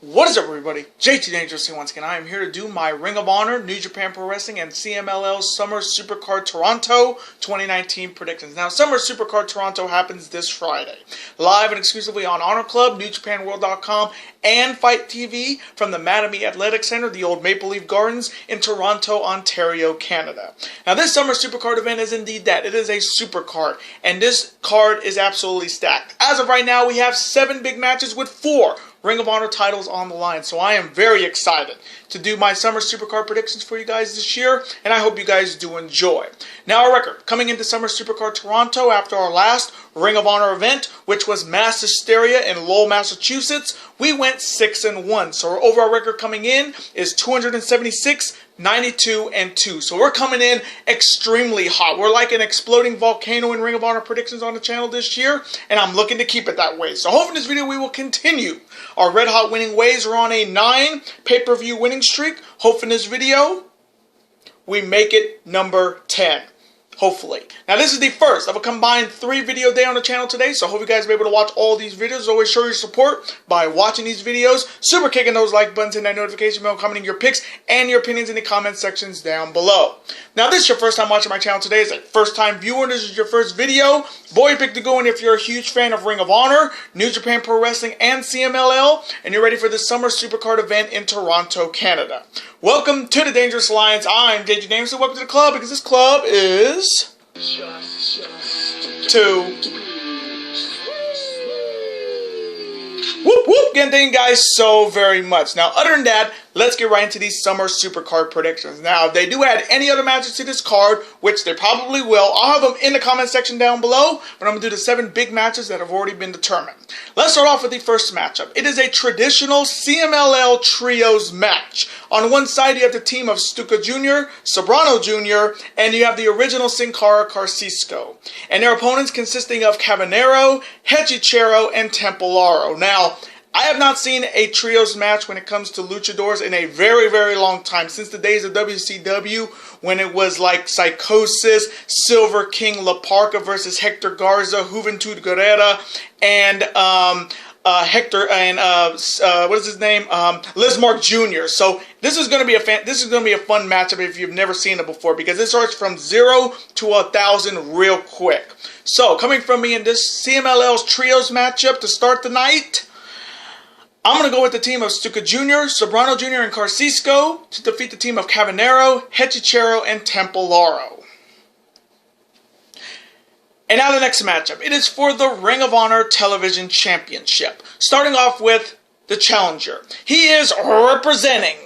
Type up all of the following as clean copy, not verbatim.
What is up, everybody? Njpw here once again. I am here to do my Ring of Honor, New Japan Pro Wrestling, and Cmll Summer Supercard Toronto 2019 predictions. Now, Summer Supercard Toronto happens this Friday, live and exclusively on Honor Club, NewJapanWorld.com, and Fight TV from the Mattamy Athletic Center, the old Maple Leaf Gardens in Toronto, Ontario, Canada. Now, this Summer Supercard event is indeed that. It is a supercard, and this card is absolutely stacked. As of right now, we have 7 big matches with 4 Ring of Honor titles on the line, so I am very excited to do my Summer Supercard predictions for you guys this year, and I hope you guys do enjoy. Now, our record coming into Summer Supercard Toronto after our last Ring of Honor event, which was Mass Hysteria in Lowell, Massachusetts, we went 6-1. So our overall record coming in is 276, 92, and 2. So we're coming in extremely hot. We're like an exploding volcano in Ring of Honor predictions on the channel this year, and I'm looking to keep it that way. So hopefully in this video we will continue our red hot winning ways. We're on a 9 pay-per-view winning streak. Hopefully in this video we make it number 10. Hopefully. Now, this is the first of a combined 3 video day on the channel today, so I hope you guys will be able to watch all these videos. Always show your support by watching these videos, super kicking those like buttons, and that notification bell, commenting your picks and your opinions in the comment sections down below. Now, this is your first time watching my channel today. It's a first time viewer, and this is your first video. Boy, you picked to go in if you're a huge fan of Ring of Honor, New Japan Pro Wrestling, and CMLL, and you're ready for the Summer Supercard event in Toronto, Canada. Welcome to the Dangerous Alliance. I'm Njpw, and welcome to the club, because this club is Whoop whoop! Again, thank you guys so very much. Now, other than that, let's get right into these Summer Supercard predictions. Now, if they do add any other matches to this card, which they probably will, I'll have them in the comment section down below, but I'm going to do the 7 big matches that have already been determined. Let's start off with the first matchup. It is a traditional CMLL Trios match. On one side, you have the team of Stuka Jr., Sobrano Jr., and you have the original Sin Cara Carcisco. And their opponents consisting of Cabanero, Hechicero, and Templaro. Now, I have not seen a trios match when it comes to luchadors in a very, very long time. Since the days of WCW, when it was like Psychosis, Silver King La Parka versus Hector Garza, Juventud Guerrera, and Hector and what is his name? Lismark Jr. So this is going to be a fun matchup if you've never seen it before, because it starts from 0 to 1,000 real quick. So coming from me in this CMLL's trios matchup to start the night, I'm going to go with the team of Stuka Jr., Sobrano Jr., and Carcisco to defeat the team of Cabanero, Hechicero, and Templaro. And now the next matchup. It is for the Ring of Honor Television Championship. Starting off with the challenger. He is representing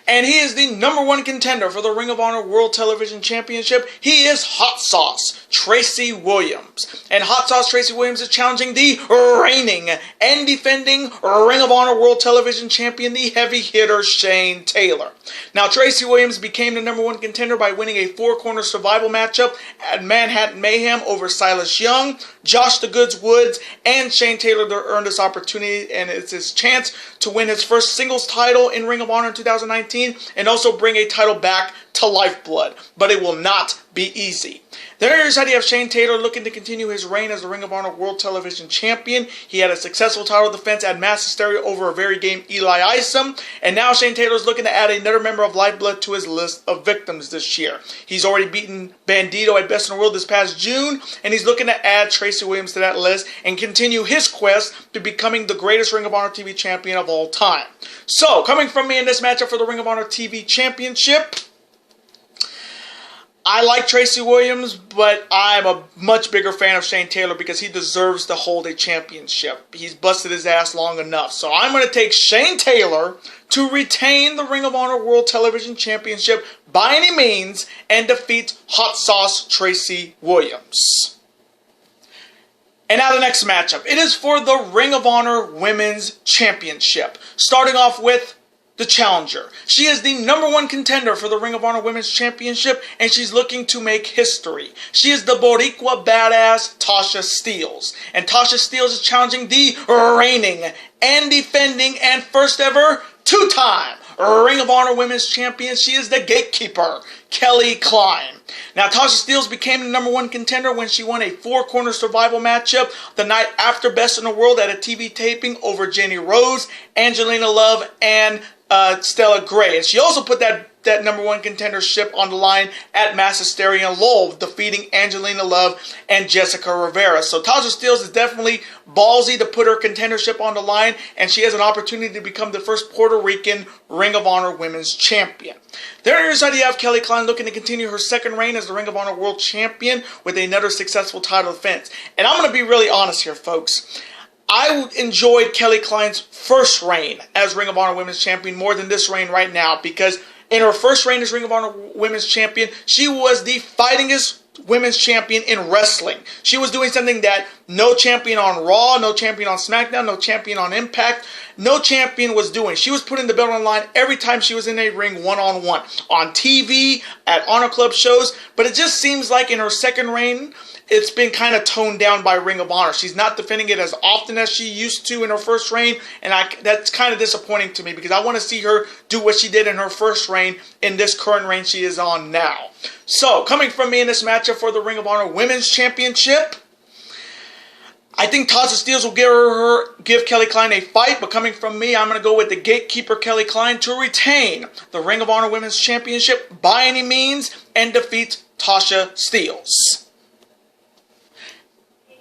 and he is the #1 contender for the Ring of Honor World Television Championship. He is Hot Sauce Tracy Williams. And Hot Sauce Tracy Williams is challenging the reigning and defending Ring of Honor World Television Champion, the heavy hitter Shane Taylor. Now, Tracy Williams became the #1 contender by winning a 4-corner survival matchup at Manhattan Mayhem over Silas Young, Josh the Goods Woods, and Shane Taylor to earn this opportunity, and it's his chance to win his first singles title in Ring of Honor in 2019 and also bring a title back to Lifeblood, but it will not be easy. There's how you have Shane Taylor looking to continue his reign as the Ring of Honor World Television Champion. He had a successful title defense at Mass Hysteria over a very game Eli Isom, and now Shane Taylor's looking to add another member of Lifeblood to his list of victims this year. He's already beaten Bandito at Best in the World this past June, and he's looking to add Tracy Williams to that list and continue his quest to becoming the greatest Ring of Honor TV champion of all time. So, coming from me in this matchup for the Ring of Honor TV Championship, I like Tracy Williams, but I'm a much bigger fan of Shane Taylor because he deserves to hold a championship. He's busted his ass long enough. So I'm going to take Shane Taylor to retain the Ring of Honor World Television Championship by any means and defeat Hot Sauce Tracy Williams. And now the next matchup. It is for the Ring of Honor Women's Championship. Starting off with the challenger. She is the #1 contender for the Ring of Honor Women's Championship, and she's looking to make history. She is the Boricua badass Tasha Steelz. And Tasha Steelz is challenging the reigning and defending and first ever 2-time Ring of Honor Women's Champion. She is the gatekeeper, Kelly Klein. Now, Tasha Steelz became the #1 contender when she won a 4-corner survival matchup the night after Best in the World at a TV taping over Jenny Rose, Angelina Love, and Stella Gray. And she also put that #1 contendership on the line at Mass Hysteria in Lowell, defeating Angelina Love and Jessica Rivera. So Tasha Steelz is definitely ballsy to put her contendership on the line, and she has an opportunity to become the first Puerto Rican Ring of Honor Women's Champion. There on your side, you have Kelly Klein looking to continue her second reign as the Ring of Honor World Champion with another successful title defense. And I'm going to be really honest here, folks. I enjoyed Kelly Klein's first reign as Ring of Honor Women's Champion more than this reign right now, because in her first reign as Ring of Honor Women's Champion, she was the fightingest women's champion in wrestling. She was doing something that no champion on Raw, no champion on SmackDown, no champion on Impact, no champion was doing. She was putting the belt on the line every time she was in a ring one-on-one, on TV, at Honor Club shows, but it just seems like in her second reign, it's been kind of toned down by Ring of Honor. She's not defending it as often as she used to in her first reign, and that's kind of disappointing to me because I want to see her do what she did in her first reign in this current reign she is on now. So, coming from me in this matchup for the Ring of Honor Women's Championship, I think Tasha Steelz will give Kelly Klein a fight, but coming from me, I'm going to go with the gatekeeper Kelly Klein to retain the Ring of Honor Women's Championship by any means and defeat Tasha Steelz.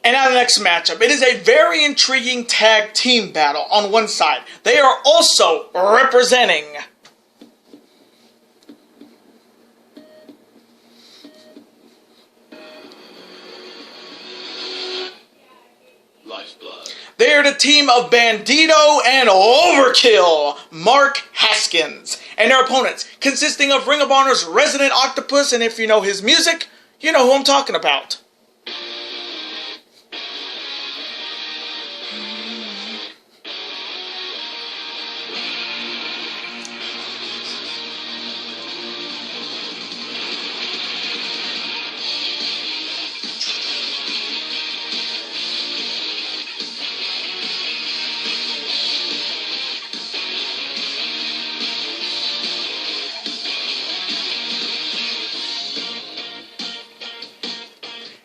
And now the next matchup. It is a very intriguing tag team battle on one side. They are also representing Lifeblood. They are the team of Bandito and Overkill, Mark Haskins, and their opponents, consisting of Ring of Honor's Resident Octopus, and if you know his music, you know who I'm talking about.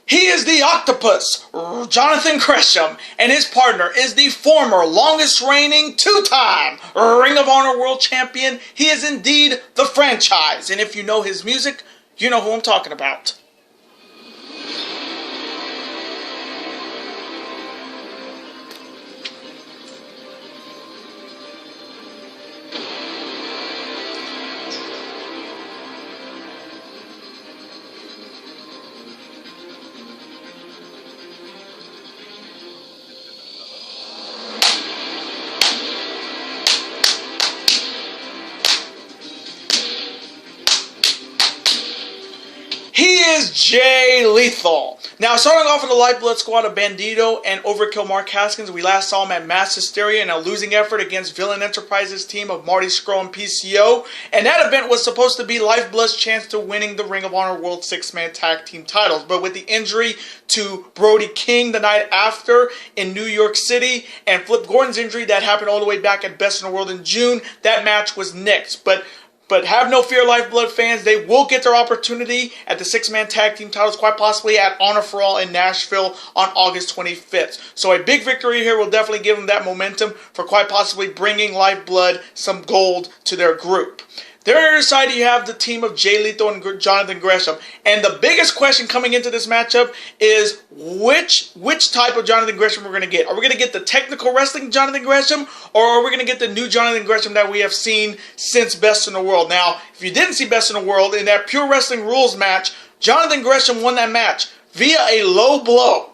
He is the Octopus, Jonathan Gresham, and his partner is the former longest reigning 2-time Ring of Honor World Champion. He is indeed the franchise, and if you know his music, you know who I'm talking about. He is Jay Lethal. Now, starting off with the Lifeblood squad of Bandito and Overkill Mark Haskins, we last saw him at Mass Hysteria in a losing effort against Villain Enterprises team of Marty Scurll and PCO. And that event was supposed to be Lifeblood's chance to winning the Ring of Honor World 6-Man Tag Team titles. But with the injury to Brody King the night after in New York City and Flip Gordon's injury that happened all the way back at Best in the World in June, that match was nixed. But have no fear, Lifeblood fans. They will get their opportunity at the 6-Man Tag Team titles, quite possibly at Honor for All in Nashville on August 25th. So a big victory here will definitely give them that momentum for quite possibly bringing Lifeblood some gold to their group. There on your side, you have the team of Jay Lethal and Jonathan Gresham. And the biggest question coming into this matchup is which type of Jonathan Gresham we're going to get. Are we going to get the technical wrestling Jonathan Gresham, or are we going to get the new Jonathan Gresham that we have seen since Best in the World? Now, if you didn't see Best in the World, in that Pure Wrestling Rules match, Jonathan Gresham won that match via a low blow.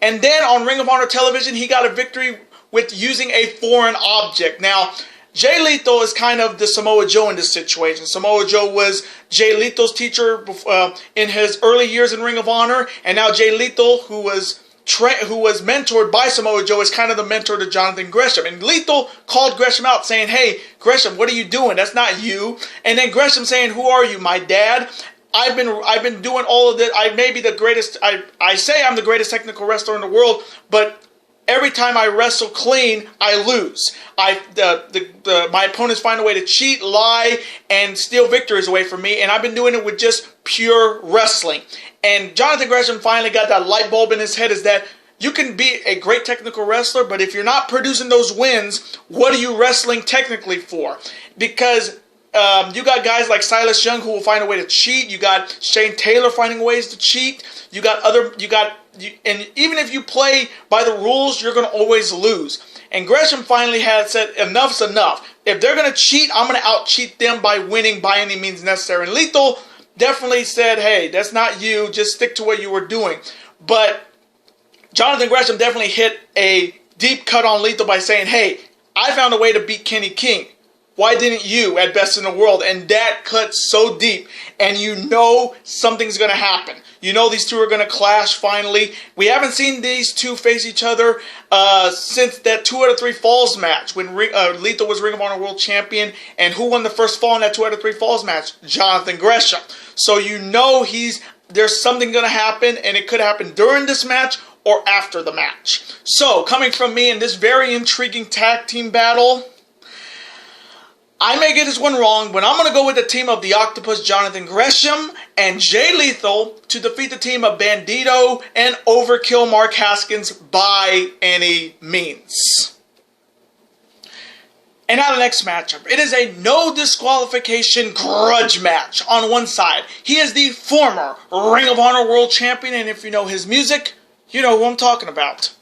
And then on Ring of Honor television, he got a victory with using a foreign object. Now, Jay Lethal is kind of the Samoa Joe in this situation. Samoa Joe was Jay Lethal's teacher in his early years in Ring of Honor, and now Jay Lethal, who was mentored by Samoa Joe, is kind of the mentor to Jonathan Gresham. And Lethal called Gresham out saying, "Hey, Gresham, what are you doing? That's not you." And then Gresham saying, "Who are you, my dad? I've been doing all of this. I may be the greatest. I say I'm the greatest technical wrestler in the world, but every time I wrestle clean, I lose. My opponents find a way to cheat, lie, and steal victories away from me, and I've been doing it with just pure wrestling. And Jonathan Gresham finally got that light bulb in his head, is that you can be a great technical wrestler, but if you're not producing those wins, what are you wrestling technically for? Because you got guys like Silas Young who will find a way to cheat. You got Shane Taylor finding ways to cheat. And even if you play by the rules, you're going to always lose. And Gresham finally had said, enough's enough. If they're going to cheat, I'm going to out-cheat them by winning by any means necessary. And Lethal definitely said, hey, that's not you. Just stick to what you were doing. But Jonathan Gresham definitely hit a deep cut on Lethal by saying, hey, I found a way to beat Kenny King. Why didn't you at Best in the World? And that cuts so deep. And you know something's going to happen. You know these two are going to clash finally. We haven't seen these two face each other since that 2 out of 3 Falls match when Lethal was Ring of Honor World Champion. And who won the first fall in that 2 out of 3 Falls match? Jonathan Gresham. So you know there's something going to happen, and it could happen during this match or after the match. So coming from me in this very intriguing tag team battle, I may get this one wrong, but I'm going to go with the team of the Octopus, Jonathan Gresham, and Jay Lethal to defeat the team of Bandito and Overkill Mark Haskins by any means. And now the next matchup. It is a no disqualification grudge match. On one side, he is the former Ring of Honor World Champion, and if you know his music, you know who I'm talking about.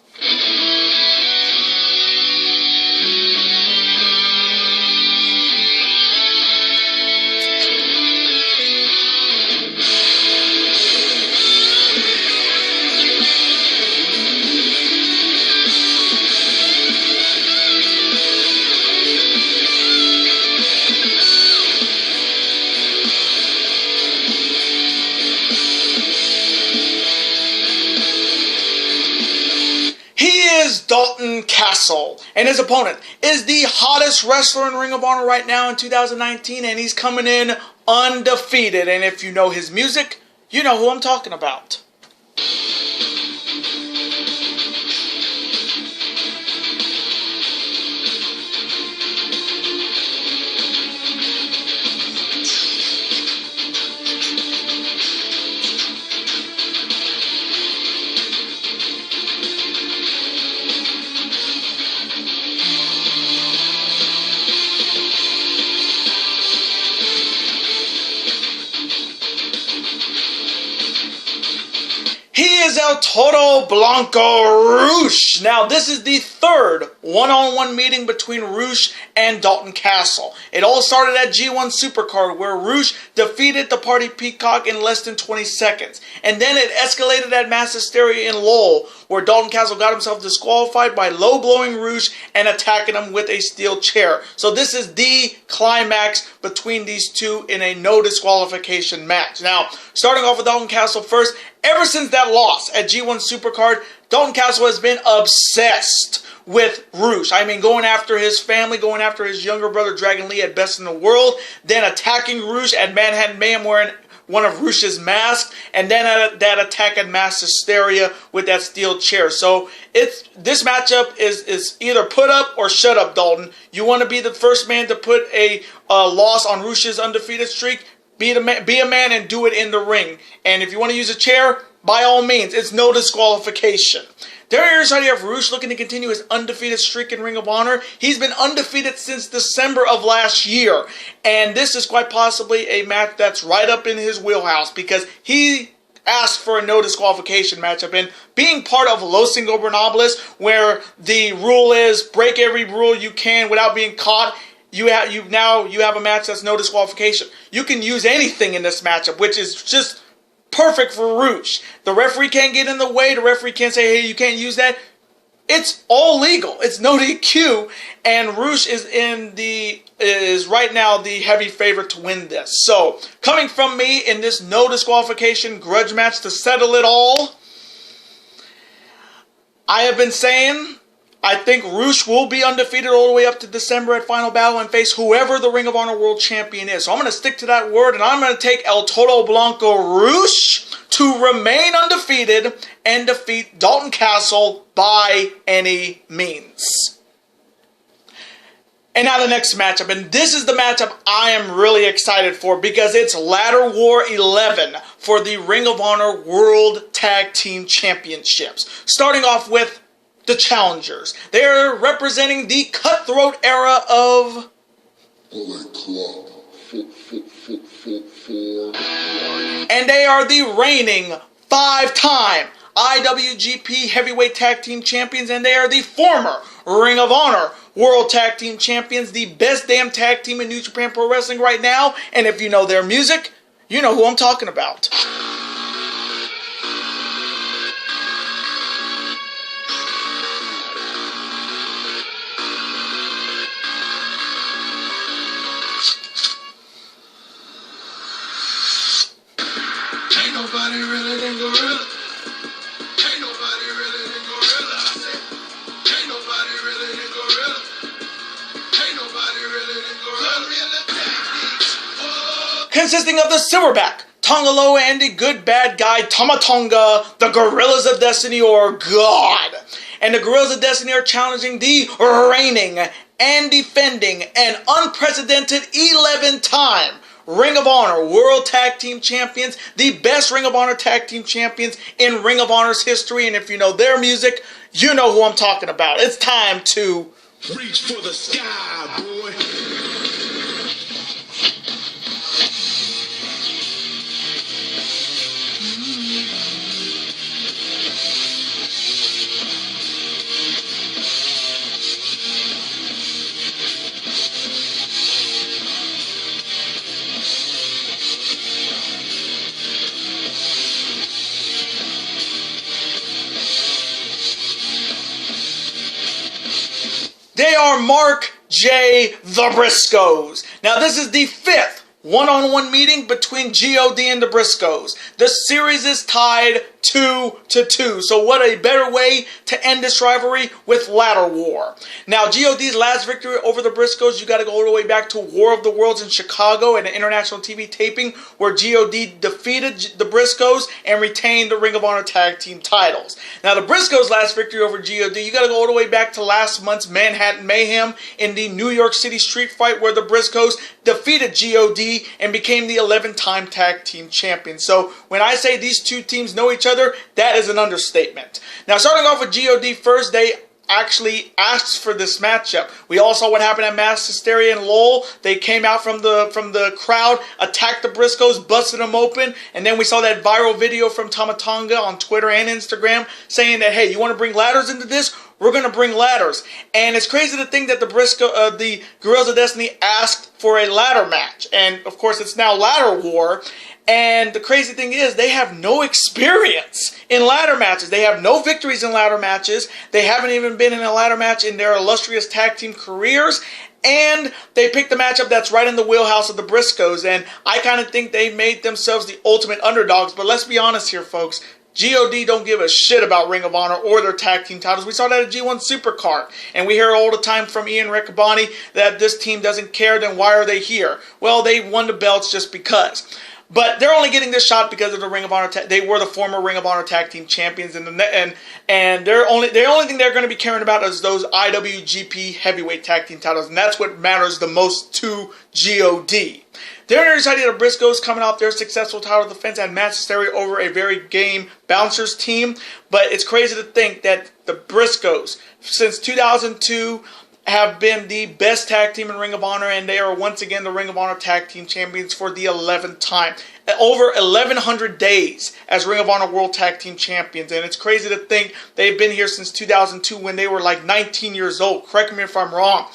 Dalton Castle, and his opponent is the hottest wrestler in Ring of Honor right now in 2019, and he's coming in undefeated. And if you know his music, you know who I'm talking about. He is El Toro Blanco Rush. Now, this is the third one-on-one meeting between Rush and Dalton Castle. It all started at G1 Supercard, where Rush defeated the Party Peacock in less than 20 seconds. And then it escalated at Mass Hysteria in Lowell, where Dalton Castle got himself disqualified by low-blowing Rush and attacking him with a steel chair. So this is the climax between these two in a no disqualification match. Now, starting off with Dalton Castle first, ever since that loss at G1 Supercard, Dalton Castle has been obsessed with Rush. I mean, going after his family, going after his younger brother Dragon Lee at Best in the World, then attacking Rush at Manhattan Mayhem wearing one of Rush's masks, and then that attack at Mass Hysteria with that steel chair. So this matchup is either put up or shut up, Dalton. You want to be the first man to put a loss on Rush's undefeated streak? Be a man and do it in the ring. And if you want to use a chair, by all means, it's no disqualification. There you have Rush looking to continue his undefeated streak in Ring of Honor. He's been undefeated since December of last year. And this is quite possibly a match that's right up in his wheelhouse, because he asked for a no disqualification matchup. And being part of Los Ingobernables, where the rule is break every rule you can without being caught, you have a match that's no disqualification. You can use anything in this matchup, which is just perfect for Rush. The referee can't get in the way. The referee can't say, hey, you can't use that. It's all legal. It's no DQ, and Rush is right now the heavy favorite to win this. So, coming from me in this no disqualification grudge match to settle it all, I have been saying I think Rush will be undefeated all the way up to December at Final Battle and face whoever the Ring of Honor World Champion is. So I'm going to stick to that word, and I'm going to take El Toro Blanco Rush to remain undefeated and defeat Dalton Castle by any means. And now the next matchup, and this is the matchup I am really excited for because it's Ladder War 11 for the Ring of Honor World Tag Team Championships. Starting off with the challengers. They're representing the cutthroat era of Bullet Club. And they are the reigning 5-time IWGP Heavyweight Tag Team Champions, and they are the former Ring of Honor World Tag Team Champions, the best damn tag team in New Japan Pro Wrestling right now. And if you know their music, you know who I'm talking about. Ain't nobody really than Gorilla. Ain't nobody really than Gorilla. I said, ain't nobody really than Gorilla. Ain't nobody really than Gorilla. Consisting of the Silverback, Tongaloa, and the good bad guy Tama Tonga, the Gorillas of Destiny, or God. And the Gorillas of Destiny are challenging the reigning and defending and unprecedented 11-time Ring of Honor World Tag Team Champions, the best Ring of Honor Tag Team Champions in Ring of Honor's history. And if you know their music, you know who I'm talking about. It's time to reach for the sky, boy. They are Mark J. the Briscoes. Now, this is the 5th one-on-one meeting between G.O.D. and the Briscoes. The series is tied 2-2. So what a better way to end this rivalry with Ladder War. Now, G.O.D.'s last victory over the Briscoes, you got to go all the way back to War of the Worlds in Chicago at an international TV taping where G.O.D. defeated the Briscoes and retained the Ring of Honor Tag Team titles. Now, the Briscoes' last victory over G.O.D., you got to go all the way back to last month's Manhattan Mayhem in the New York City street fight where the Briscoes defeated G.O.D. and became the 11-time tag team champions. So when I say these two teams know each other, that is an understatement. Now, starting off with G.O.D. first, they actually asked for this matchup. We all saw what happened at Mass Hysteria and Lowell. They came out from the crowd, attacked the Briscoes, busted them open, and then we saw that viral video from Tama Tonga on Twitter and Instagram saying that, hey, you want to bring ladders into this? We're going to bring ladders. And it's crazy to think that the Gorillas of Destiny asked for a ladder match. And, of course, it's now Ladder War. And the crazy thing is they have no experience in ladder matches. They have no victories in ladder matches. They haven't even been in a ladder match in their illustrious tag team careers. And they picked the matchup that's right in the wheelhouse of the Briscoes. And I kind of think they made themselves the ultimate underdogs. But let's be honest here, folks. G.O.D. don't give a shit about Ring of Honor or their tag team titles. We saw that at G1 Supercard. And we hear all the time from Ian Riccaboni that this team doesn't care, then why are they here? Well, they won the belts just because. But they're only getting this shot because of the Ring of Honor. They were the former Ring of Honor Tag Team Champions, and the only thing they're going to be caring about is those IWGP Heavyweight Tag Team titles, and that's what matters the most to God. They're excited the Briscoes coming off their successful title defense at Mass Hysteria over a very game Bouncers team, but it's crazy to think that the Briscoes, since 2002, have been the best tag team in Ring of Honor, and they are once again the Ring of Honor Tag Team Champions for the 11th time. Over 1,100 days as Ring of Honor World Tag Team Champions, and it's crazy to think they've been here since 2002 when they were like 19 years old. Correct me if I'm wrong.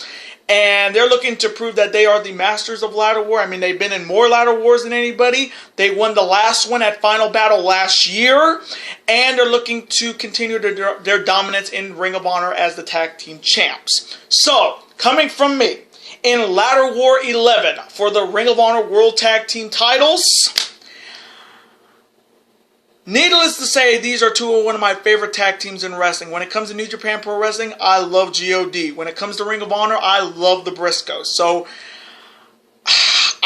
And they're looking to prove that they are the masters of Ladder War. I mean, they've been in more Ladder Wars than anybody. They won the last one at Final Battle last year. And they're looking to continue their dominance in Ring of Honor as the tag team champs. So, coming from me, in Ladder War 11 for the Ring of Honor World Tag Team titles, needless to say, these are one of my favorite tag teams in wrestling. When it comes to New Japan Pro Wrestling, I love God. When it comes to Ring of Honor, I love the Briscoes. So,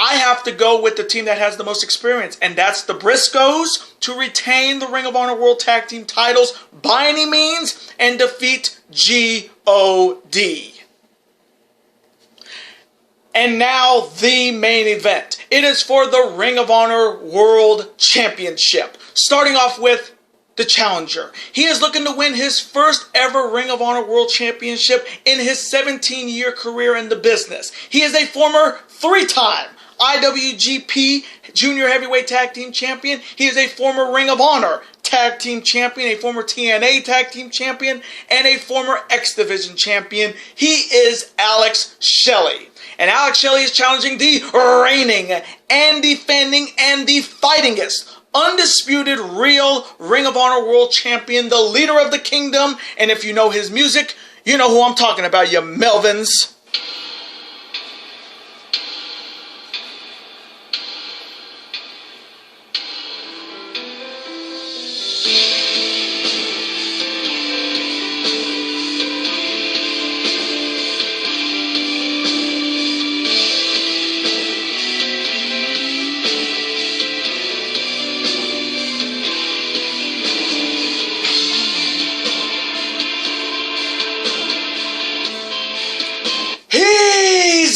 I have to go with the team that has the most experience, and that's the Briscoes to retain the Ring of Honor World Tag Team titles by any means and defeat G.O.D. And now the main event. It is for the Ring of Honor World Championship. Starting off with the challenger. He is looking to win his first ever Ring of Honor World Championship in his 17-year career in the business. He is a former 3-time IWGP Junior Heavyweight Tag Team Champion. He is a former Ring of Honor Tag Team Champion, a former TNA Tag Team Champion, and a former X Division Champion. He is Alex Shelley. And Alex Shelley is challenging the reigning and defending and the fightingest undisputed real Ring of Honor World Champion, the leader of the kingdom. And if you know his music, you know who I'm talking about, you Melvins.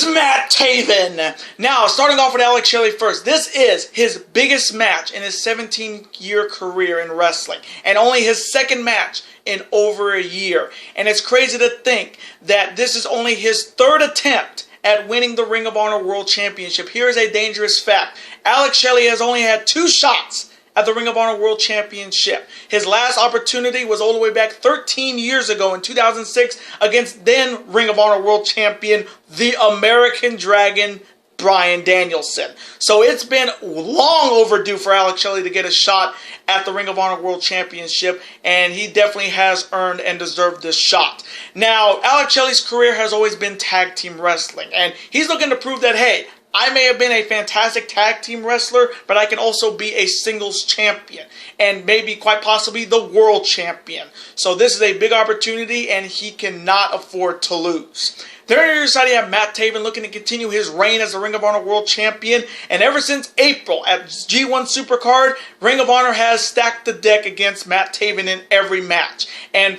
Njpw. Now, starting off with Alex Shelley first, this is his biggest match in his 17-year career in wrestling, and only his second match in over a year. And it's crazy to think that this is only his third attempt at winning the Ring of Honor World Championship. Here is a dangerous fact. Alex Shelley has only had 2 shots at the Ring of Honor World Championship. His last opportunity was all the way back 13 years ago in 2006 against then Ring of Honor World Champion, the American Dragon, Bryan Danielson. So it's been long overdue for Alex Shelley to get a shot at the Ring of Honor World Championship, and he definitely has earned and deserved this shot. Now, Alex Shelley's career has always been tag team wrestling, and he's looking to prove that, hey, I may have been a fantastic tag team wrestler, but I can also be a singles champion and maybe quite possibly the world champion. So this is a big opportunity and he cannot afford to lose. There on your side you have Njpw looking to continue his reign as the Ring of Honor World Champion. And ever since April at G1 Supercard, Ring of Honor has stacked the deck against Njpw in every match. And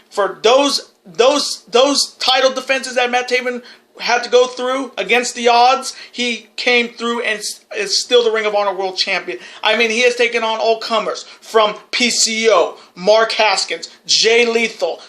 for those title defenses that Njpw had to go through against the odds, he came through and is still the Ring of Honor World Champion. I mean, he has taken on all comers from PCO, Mark Haskins, Jay Lethal,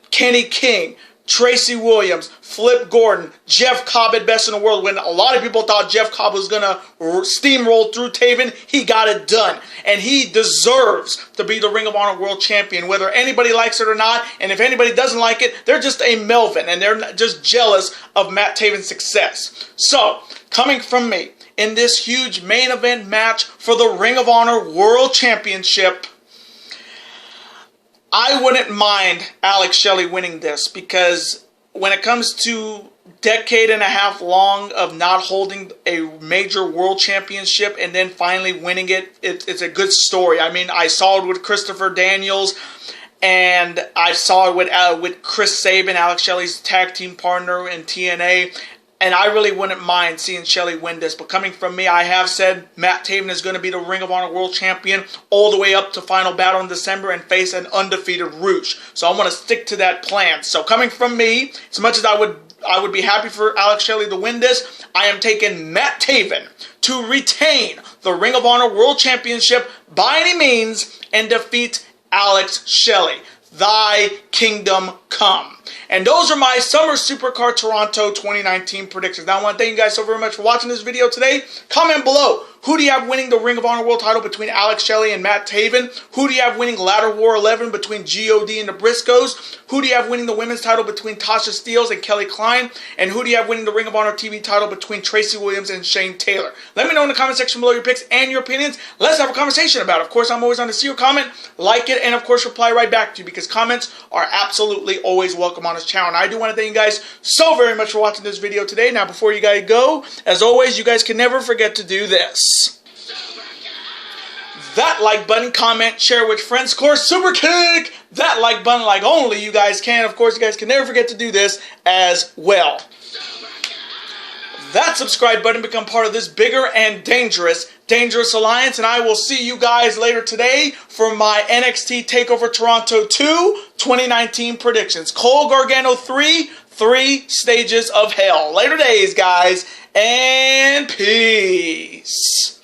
Kenny King, Tracy Williams, Flip Gordon, Jeff Cobb at Best in the World. When a lot of people thought Jeff Cobb was going to steamroll through Taven, he got it done. And he deserves to be the Ring of Honor World Champion, whether anybody likes it or not. And if anybody doesn't like it, they're just a Melvin, and they're just jealous of Njpw's success. So, coming from me, in this huge main event match for the Ring of Honor World Championship, I wouldn't mind Alex Shelley winning this, because when it comes to decade and a half long of not holding a major world championship and then finally winning it, it's a good story. I mean, I saw it with Christopher Daniels, and I saw it with Chris Sabin, Alex Shelley's tag team partner in TNA. And I really wouldn't mind seeing Shelley win this. But coming from me, I have said Njpw is going to be the Ring of Honor World Champion all the way up to Final Battle in December and face an undefeated Rouge. So I'm going to stick to that plan. So coming from me, as much as I would be happy for Alex Shelley to win this, I am taking Njpw to retain the Ring of Honor World Championship by any means and defeat Alex Shelley. Thy kingdom come. And those are my Summer Supercard Toronto 2019 predictions. Now, I want to thank you guys so very much for watching this video today. Comment below. Who do you have winning the Ring of Honor World title between Alex Shelley and Njpw? Who do you have winning Ladder War 11 between G.O.D. and the Briscoes? Who do you have winning the women's title between Tasha Steelz and Kelly Klein? And who do you have winning the Ring of Honor TV title between Tracy Williams and Shane Taylor? Let me know in the comment section below your picks and your opinions. Let's have a conversation about it. Of course, I'm always on to see your comment, like it, and of course reply right back to you, because comments are absolutely always welcome on this channel. And I do want to thank you guys so very much for watching this video today. Now, before you guys go, as always, you guys can never forget to do this. That like button, comment, share with friends. Of course, super kick that like button like only you guys can. Of course, you guys can never forget to do this as well. that subscribe button, become part of this bigger and dangerous alliance, and I will see you guys later today for my NXT TakeOver Toronto 2 2019 predictions. Cole Gargano 3 stages of hell. Later days, guys, and peace.